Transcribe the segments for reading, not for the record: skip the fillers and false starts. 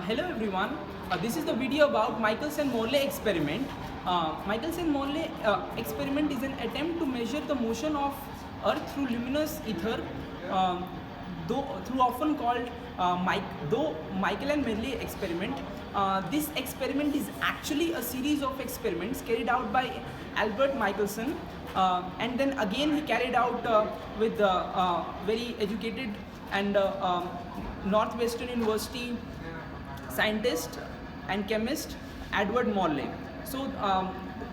Hello everyone, this is the video about Michelson-Morley experiment. Michelson-Morley experiment is an attempt to measure the motion of Earth through luminous ether, through often called Michael and Morley experiment. This experiment is actually a series of experiments carried out by Albert Michelson, and then again he carried out with very educated and Northwestern University scientist and chemist Edward Morley. So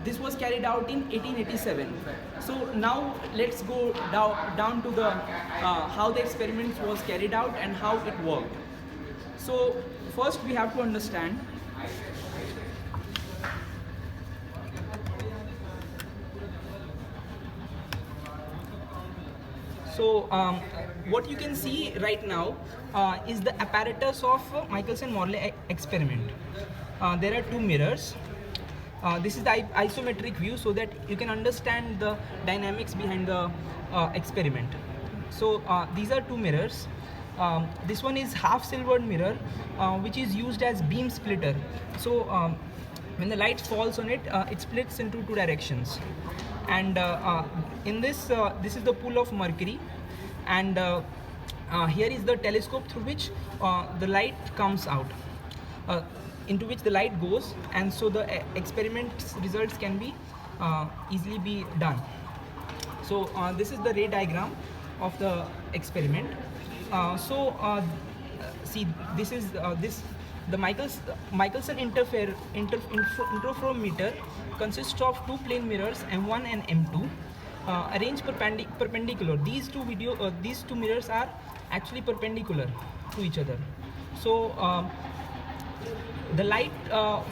this was carried out in 1887. So now let's go down to the how the experiment was carried out and how it worked. So first we have to understand what you can see right now is the apparatus of Michelson-Morley experiment. There are two mirrors. This is the isometric view so that you can understand the dynamics behind the experiment. So these are two mirrors. This one is half silvered mirror which is used as beam splitter. So when the light falls on it, it splits into two directions. And in this is the pool of mercury, and here is the telescope through which the light comes out, into which the light goes, and so the experiment results can be easily be done. So this is the ray diagram of the experiment. See, this is the Michelson interferometer consists of two plane mirrors M1 and M2 arranged perpendicular. These two mirrors are actually perpendicular to each other. So the light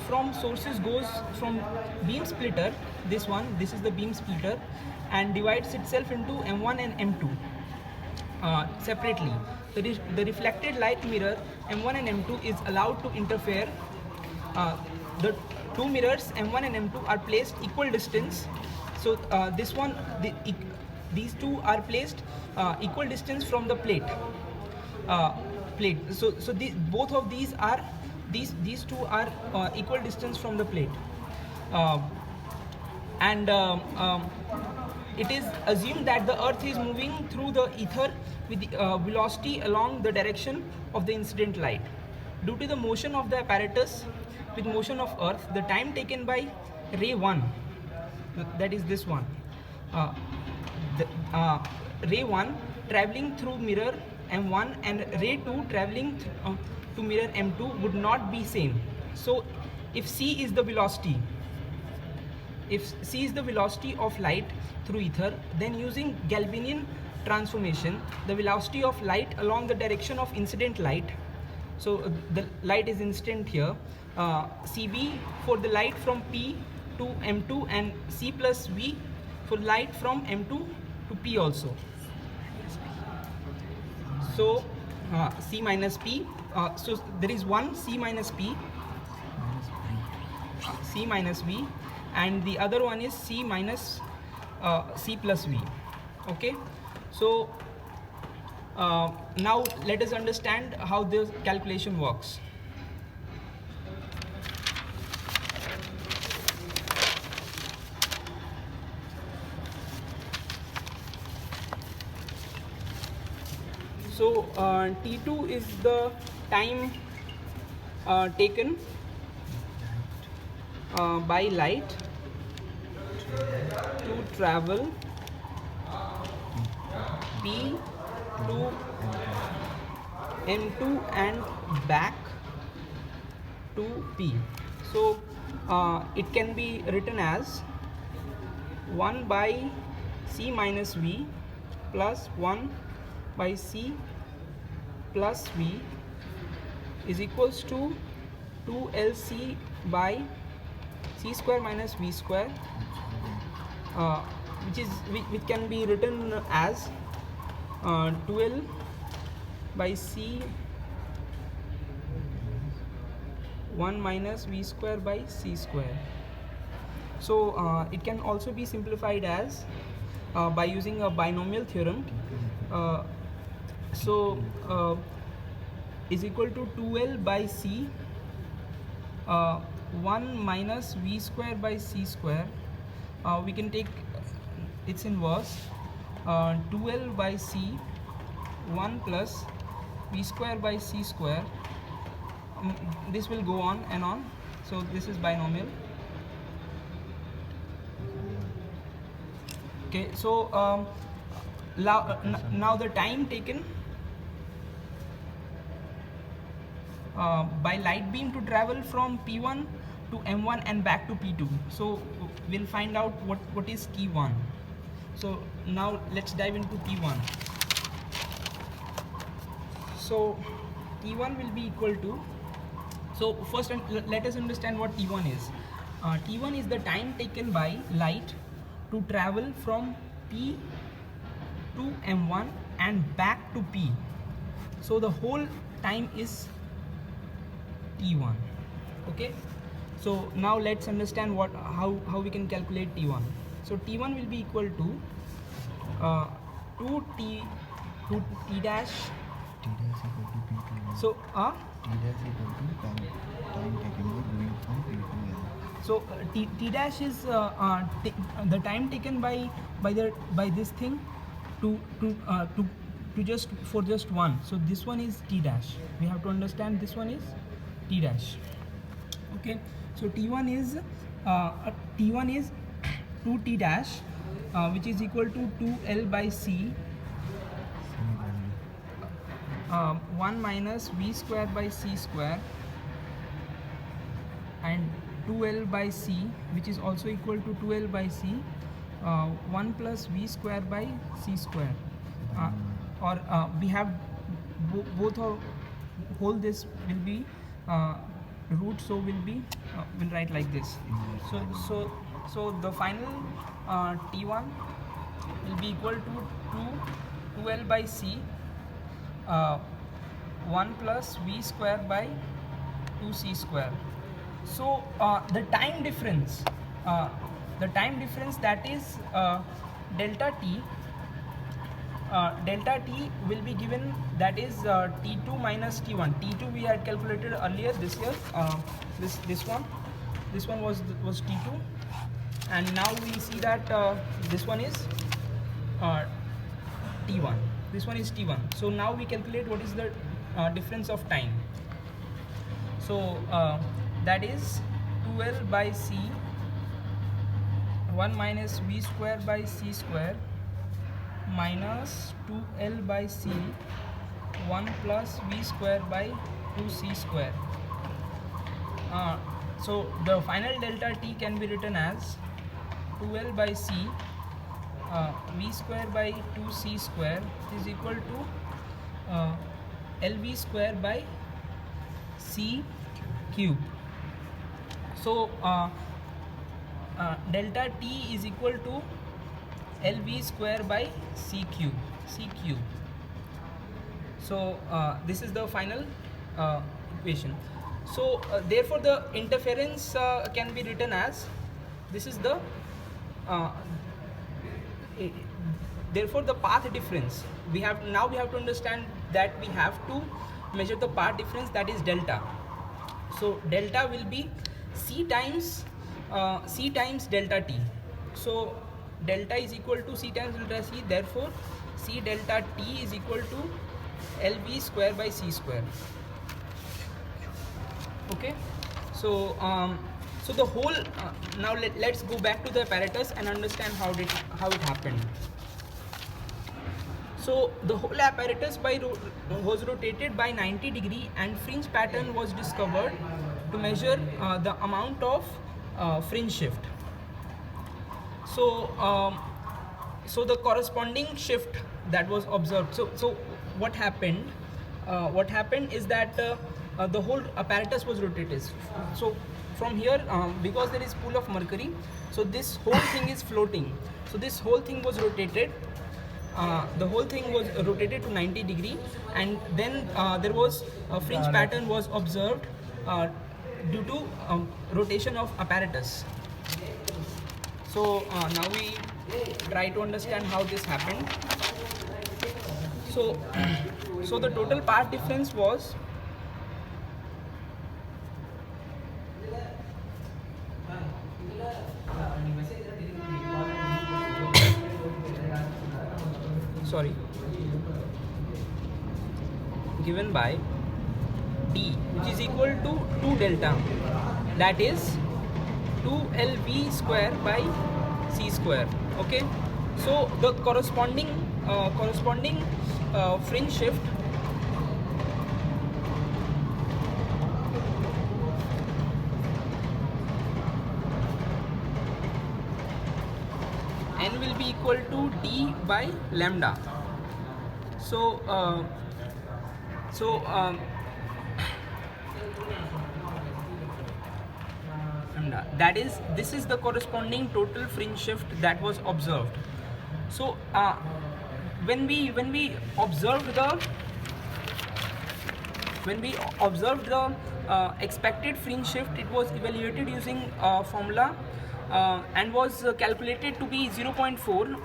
from sources goes from beam splitter, this is the beam splitter, and divides itself into M1 and M2 separately. The reflected light mirror M1 and M2 is allowed to interfere. The two mirrors M1 and M2 are placed equal distance. So these two are placed equal distance from the plate. So both of these are these two are equal distance from the plate, and it is assumed that the Earth is moving through the ether with the velocity along the direction of the incident light. Due to the motion of the apparatus with motion of Earth, the time taken by ray 1, that is this one, ray 1 traveling through mirror M1 and ray 2 traveling to mirror M2 would not be same. So if c is the velocity of light through ether, then using Galvanian transformation, the velocity of light along the direction of incident light, so the light is incident here, Cb for the light from P to M2, and C plus V for light from M2 to P also. So C minus P, so there is one C minus P, C minus V, and the other one is C minus C plus V. Okay, so now let us understand how the calculation works. So T2 is the time taken by light to travel P to M2 and back to P. So it can be written as 1 by C minus V plus 1 by C plus V is equals to 2LC by C square minus V square, which can be written as 2L by C 1 minus V square by C square. So it can also be simplified as by using a binomial theorem. So is equal to 2L by C 1 minus v square by c square, we can take its inverse, 2l by c, 1 plus v square by c square. This will go on and on, so this is binomial. Okay, so now the time taken by light beam to travel from P1 to M1 and back to P2. So we'll find out what is T1. So now let's dive into T1. So T1 will be equal to, so first let us understand what T1 is. T1 is the time taken by light to travel from P to M1 and back to P. So the whole time is T1. Okay, so now let's understand how we can calculate T1. So T1 will be equal to 2T dash. T dash equal to P to L. So T dash equal to time taken by going from P to L. So T dash is the time taken by this thing to just for just one. So this one is T dash. We have to understand this one is T dash. Okay. So T1 is 2T dash, which is equal to 2L by C, 1 minus V square by C square, and 2L by C, which is also equal to 2L by C, 1 plus V square by C square. Or we have both of whole this will be root, so we'll write like this. So the final T1 will be equal to 2L by C, 1 plus V square by 2C square. So the time difference that is delta T will be given, that is T2 minus T1. T2 we had calculated earlier this year. This one was T2, and now we see that this one is T1. This one is T1. So now we calculate what is the difference of time. So that is 2L by C, 1 minus V square by C square, minus 2L by C, 1 plus V square by 2C square. So the final delta T can be written as 2L by C, V square by 2C square is equal to LV square by C cube. So delta T is equal to LV square by C cube. So this is the final equation. So therefore the interference can be written as, this is the therefore the path difference. We have to understand that we have to measure the path difference, that is delta. So delta will be C times delta T. So delta is equal to C times delta C. Therefore C delta T is equal to LV square by C square. Okay. So so the whole now let's go back to the apparatus and understand how it happened. So the whole apparatus was rotated by 90 degree, and fringe pattern was discovered to measure the amount of fringe shift. So so the corresponding shift that was observed. So what happened? What happened is that the whole apparatus was rotated. So from here, because there is pool of mercury, so this whole thing is floating. So this whole thing was rotated. The whole thing was rotated to 90 degree, and then there was a fringe pattern was observed due to rotation of apparatus. So now we try to understand how this happened. So so the total path difference was sorry, given by d, which is equal to 2 delta, that is 2lv square by c square. Okay, so the corresponding fringe shift n will be equal to d by lambda. So that is, this is the corresponding total fringe shift that was observed. So when we observed the expected fringe shift, it was evaluated using formula and was calculated to be 0.4,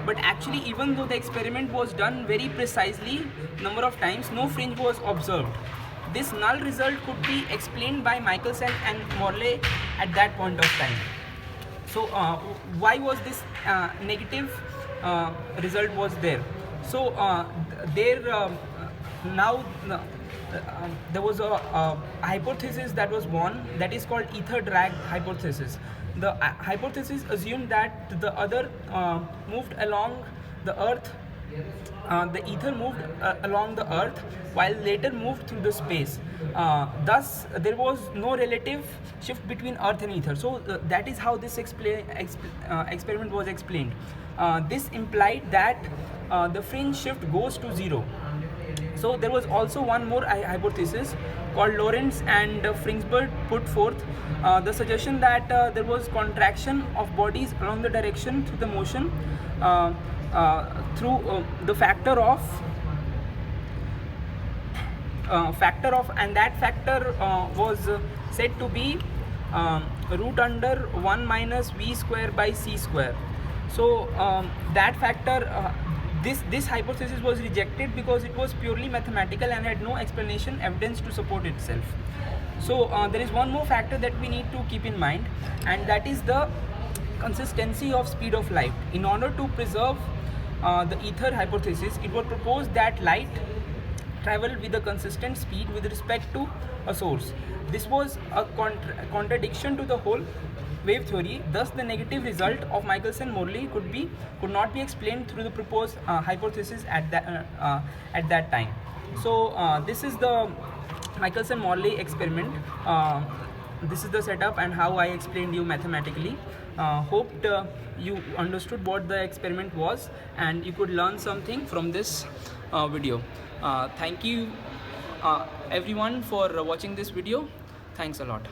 but actually, even though the experiment was done very precisely number of times, no fringe was observed. This null result could be explained by Michelson and Morley at that point of time. So why was this negative result was there? So there was a hypothesis that was born, that is called ether drag hypothesis. The hypothesis assumed that the other moved along the earth, the ether moved along the earth while later moved through the space. Thus there was no relative shift between earth and ether. So that is how this experiment was explained. This implied that the fringe shift goes to 0. So there was also one more hypothesis called Lorentz and Fringsburg put forth, the suggestion that there was contraction of bodies along the direction through the motion through the factor of and that factor was said to be root under 1 minus v square by c square. So that factor, this hypothesis was rejected because it was purely mathematical and had no explanation evidence to support itself. So there is one more factor that we need to keep in mind, and that is the consistency of speed of light. In order to preserve the ether hypothesis, it was proposed that light travel with a consistent speed with respect to a source. This was a contradiction to the whole wave theory. Thus the negative result of Michelson-Morley could not be explained through the proposed hypothesis at that time. So this is the Michelson-Morley experiment. This is the setup and how I explained you mathematically. Hoped you understood what the experiment was and you could learn something from this video. Thank you everyone for watching this video. Thanks a lot.